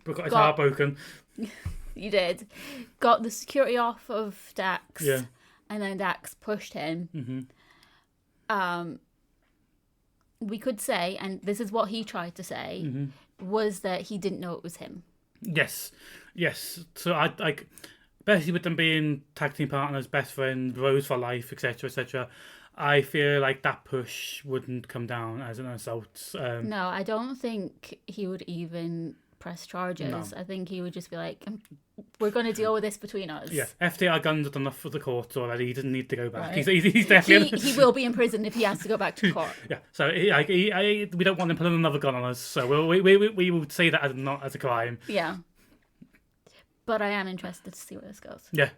But got his heart broken.
You did. Got the security off of Dax.
Yeah.
And then Dax pushed him.
Mm-hmm.
We could say, and this is what he tried to say, was that he didn't know it was him.
Yes. So I especially with them being tag team partners, best friends, bros for life, etc. I feel like that push wouldn't come down as an assault.
No, I don't think he would even press charges. No. I think he would just be like, we're going to deal with this between us.
Yeah, FDR guns are enough for the court already. He doesn't need to go back. Right. He's definitely...
He will be in prison if he has to go back to court.
Yeah, so we don't want him putting another gun on us, so we will say that as not as a crime.
Yeah. But I am interested to see where this goes.
Yeah,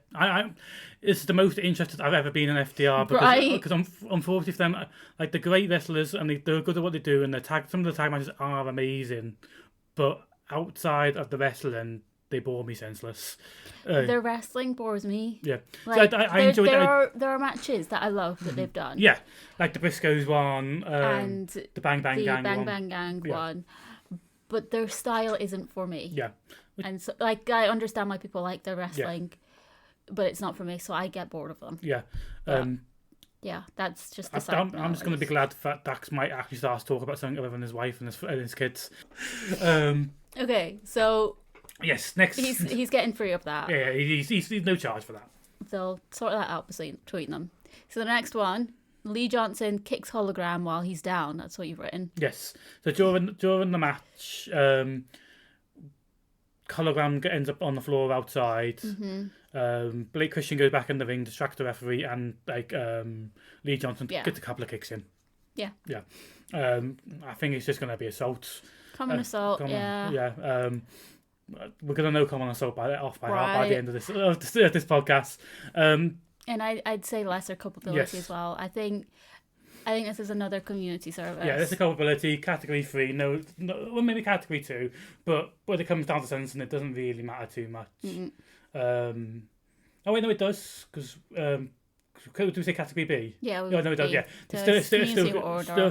it's the most interested I've ever been in FDR because unfortunately for them, they're great wrestlers and they're good at what they do, and some of the tag matches are amazing, but outside of the wrestling, they bore me senseless.
Their wrestling bores me.
Yeah, so I enjoyed it.
There are matches that I love that they've done.
Yeah, like the Briscoes one, and the Bang Bang Gang
Bang
one.
Bang Gang one. But their style isn't for me.
Yeah.
And so, I understand why people like their wrestling, but it's not for me, so I get bored of them.
Yeah.
Yeah, that's just the
side. I'm just going to be glad that Dax might actually start to talk about something other than his wife and his kids.
Okay, so...
Yes, next...
He's getting free of that.
Yeah, he's no charge for that.
they'll sort that out between them. So the next one, Lee Johnson kicks Hologram while he's down. That's what you've written.
Yes. So during the match, Hologram ends up on the floor outside. Blake Christian goes back in the ring, distracts the referee, and Lee Johnson gets a couple of kicks in.
Yeah.
Yeah. I think it's just going to be assault.
Common assault. Yeah.
Yeah. We're going to know common assault by the end of this podcast.
And I'd say lesser culpability as well. I think this is another community service.
Yeah, this is culpability, category 3, well, maybe category 2, but when it comes down to sentencing, it doesn't really matter too much. Oh wait, no, it does, because do we say category B?
Yeah,
no, it does. Yeah, it's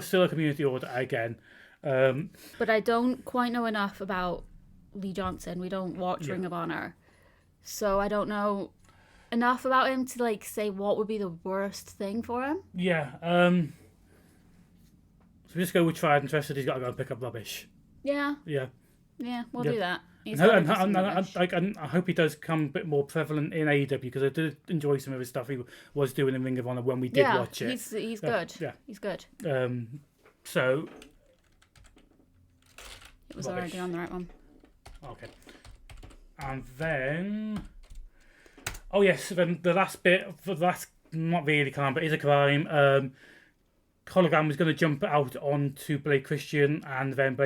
still a community order again.
But I don't quite know enough about Lee Johnson. We don't watch Ring of Honor, so I don't know enough about him to like say what would be the worst thing for him.
Yeah. So we just go with tried and trusted. He's got to go and pick up rubbish.
Yeah.
Yeah.
Yeah, we'll do that.
I hope he does come a bit more prevalent in AEW, because I did enjoy some of his stuff he was doing in Ring of Honor when we did watch it.
He's good.
Yeah,
he's good.
So
it was already on the right one.
Okay. And then, oh yes, then the last bit, that's not really crime, but is a crime. Hologram was going to jump out onto Blake Christian, and then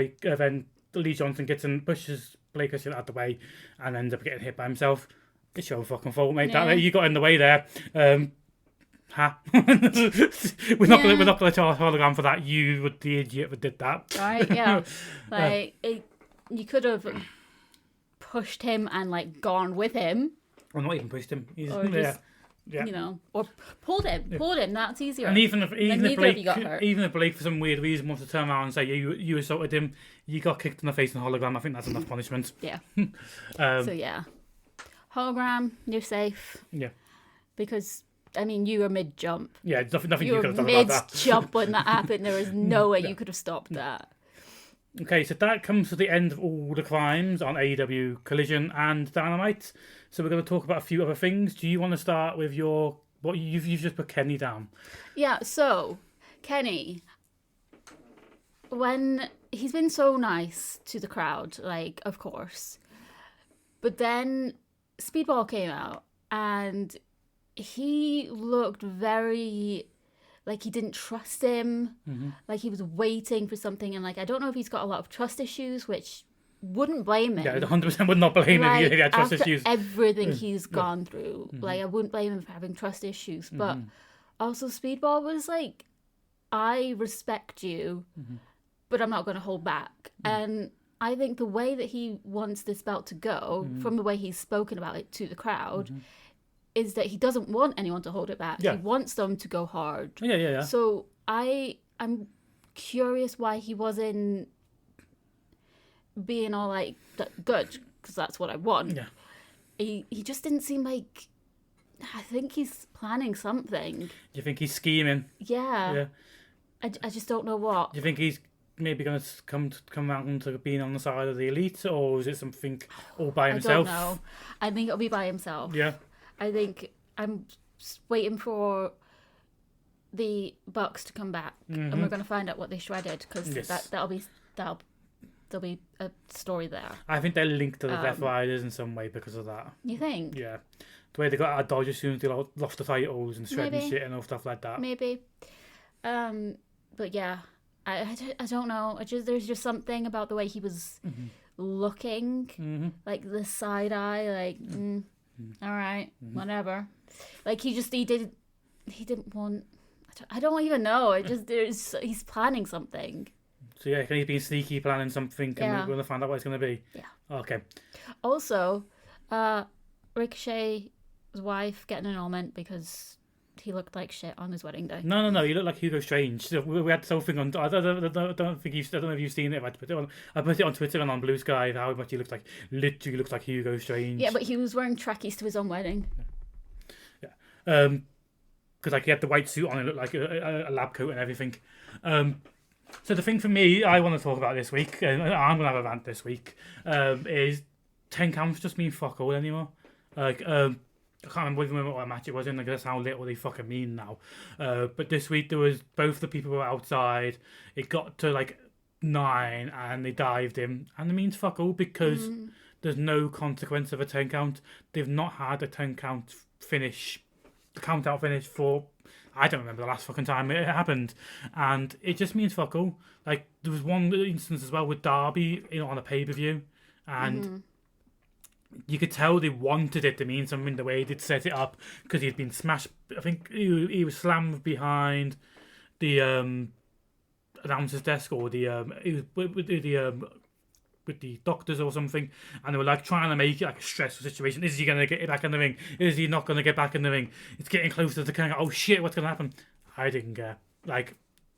Lee Johnson gets and pushes Blake Christian out the way, and ends up getting hit by himself. It's your fucking fault, mate. Yeah. You got in the way there. We're not going to charge Hologram for that. You were the idiot that did that.
Right? Yeah. You could have pushed him and like gone with him.
Or not even pushed him.
You know, or pulled him. That's easier.
And even if Blake for some weird reason wants to turn around and say you assaulted him, you got kicked in the face in Hologram, I think that's enough punishment.
Yeah. So yeah, Hologram, you're safe.
Yeah.
Because I mean, you were mid jump.
Yeah, nothing you could have done about that.
Mid jump when that happened. There was no way you could have stopped that.
Okay, so that comes to the end of all the crimes on AEW Collision and Dynamite. So we're going to talk about a few other things. Do you want to start with what you've just put Kenny down?
Yeah, so Kenny, when he's been so nice to the crowd, like, of course, but then Speedball came out and he looked very like he didn't trust him, like he was waiting for something, and like I don't know if he's got a lot of trust issues, which wouldn't blame him.
Yeah, 100% would not blame him if he had trust issues.
Everything he's gone through, like I wouldn't blame him for having trust issues. But also Speedball was like, I respect you, but I'm not going to hold back. And I think the way that he wants this belt to go, from the way he's spoken about it to the crowd, is that he doesn't want anyone to hold it back. Yeah. He wants them to go hard.
Yeah.
So I'm curious why he wasn't being all like good, because that's what I want.
Yeah.
He just didn't seem like. I think he's planning something.
Do you think he's scheming?
Yeah. I just don't know what.
Do you think he's maybe going to come around to being on the side of the Elite, or is it something all by himself?
I don't know. I think it'll be by himself.
Yeah.
I think I'm waiting for the Bucks to come back, and we're going to find out what they shredded, because there'll be a story there.
I think they're linked to the Death Riders in some way because of that.
You think?
Yeah. The way they got out of Dodge as soon as they lost the titles and shredding shit and all stuff like that.
Maybe. But yeah, I don't know. There's just something about the way he was looking, like the side eye, like, all right, whatever. Like he didn't want. I don't even know. He's planning something.
So yeah, he's been sneaky planning something, and we're gonna find out what it's gonna be.
Yeah.
Okay.
Also, Ricochet's wife getting an annulment because he looked like shit on his wedding day.
No, he looked like Hugo Strange. So we had the whole thing on. I don't know if you've seen it. I put it on Twitter and on Blue Sky. How much he looks like. Literally looks like Hugo Strange.
Yeah, but he was wearing trackies to his own wedding.
Yeah. Because like he had the white suit on, it looked like a lab coat and everything. So the thing for me, I want to talk about this week, and I'm gonna have a rant this week, is 10 counts just mean fuck all anymore. Like I can't remember what match it was in. I guess how little they fucking mean now. But this week there was both the people were outside. It got to like 9 and they dived him, and it means fuck all because there's no consequence of a 10 count. They've not had a 10 count finish, the count out finish for. I don't remember the last fucking time it happened, and it just means fuck all. Like there was one instance as well with Darby, on a pay-per-view, and you could tell they wanted it to mean something the way they'd set it up because he'd been smashed. I think he was slammed behind the announcer's desk, or he was with the doctors or something, and they were like trying to make it like a stressful situation. Is he going to get back in the ring? Is he not going to get back in the ring? It's getting closer to kind of, oh shit, what's going to happen? I didn't care. Like,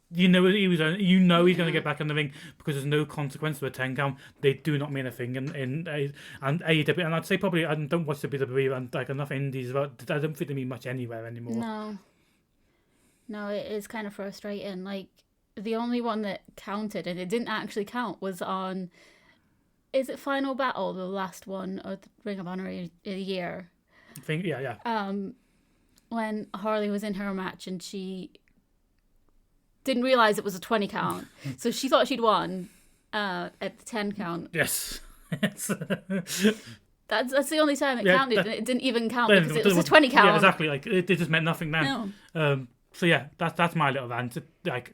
he's going to get back in the ring because there's no consequence to a 10 count. They do not mean a thing in AEW, and I'd say probably I don't watch the WWE and like enough indies, but I don't think they mean much anywhere anymore.
No, it is kind of frustrating. Like the only one that counted, and it didn't actually count, was on. Is it Final Battle, the last one of the Ring of Honor a year?
I think, yeah.
When Harley was in her match and she didn't realise it was a 20 count. So she thought she'd won at the 10 count.
Yes.
That's the only time it counted. And it didn't even count because it was a 20 count.
Yeah, exactly. Like, it just meant nothing then.
No.
So yeah, that's my little rant. Like,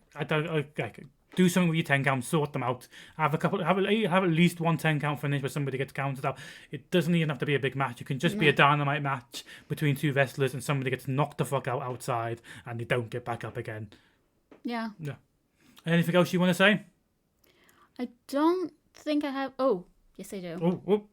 do something with your 10 count, sort them out. Have at least one 10 count finish where somebody gets counted out. It doesn't even have to be a big match. It can just be a Dynamite match between two wrestlers and somebody gets knocked the fuck out outside and they don't get back up again.
Yeah.
Anything else you want to say?
I don't think I have. Oh, yes I do.
Oh.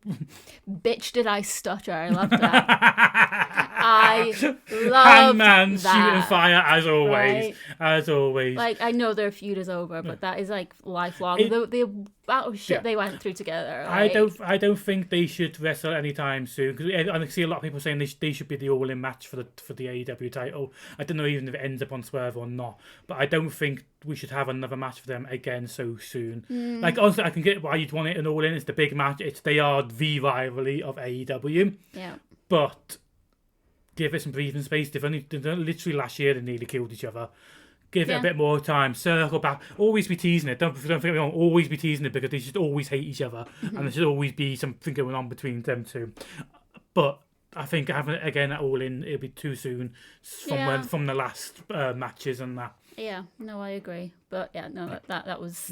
Bitch, did I stutter. I love that. I love
Hangman
that.
shooting fire as always.
Right?
As always.
Like, I know their feud is over, but that is like lifelong. The battle shit they went through together. Like,
I don't think they should wrestle anytime soon, because I see a lot of people saying they should be the all-in match for the AEW title. I don't know even if it ends up on Swerve or not, but I don't think we should have another match for them again so soon. Like, honestly, I can get why you'd want it an all-in. It's the big match. They are the rivalry of AEW.
Yeah.
But give it some breathing space. They've literally last year they nearly killed each other. Give it a bit more time. Circle back. Always be teasing it. Don't forget me wrong. Always be teasing it because they should always hate each other, and there should always be something going on between them two. But I think having it again at all in, it'll be too soon from the last matches and that.
Yeah, no, I agree. But yeah, no, that was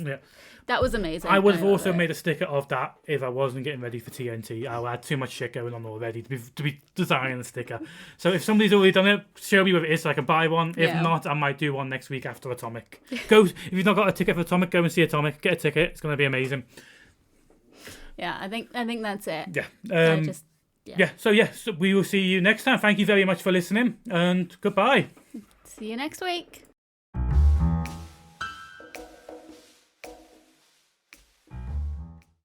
amazing.
I would have also made a sticker of that if I wasn't getting ready for TNT. I had too much shit going on already to be designing a sticker. So if somebody's already done it, show me what it is so I can buy one. If not, I might do one next week after Atomic. If you've not got a ticket for Atomic, go and see Atomic. Get a ticket. It's going to be amazing.
Yeah, I think that's it.
Yeah. So we will see you next time. Thank you very much for listening, and goodbye.
See you next week.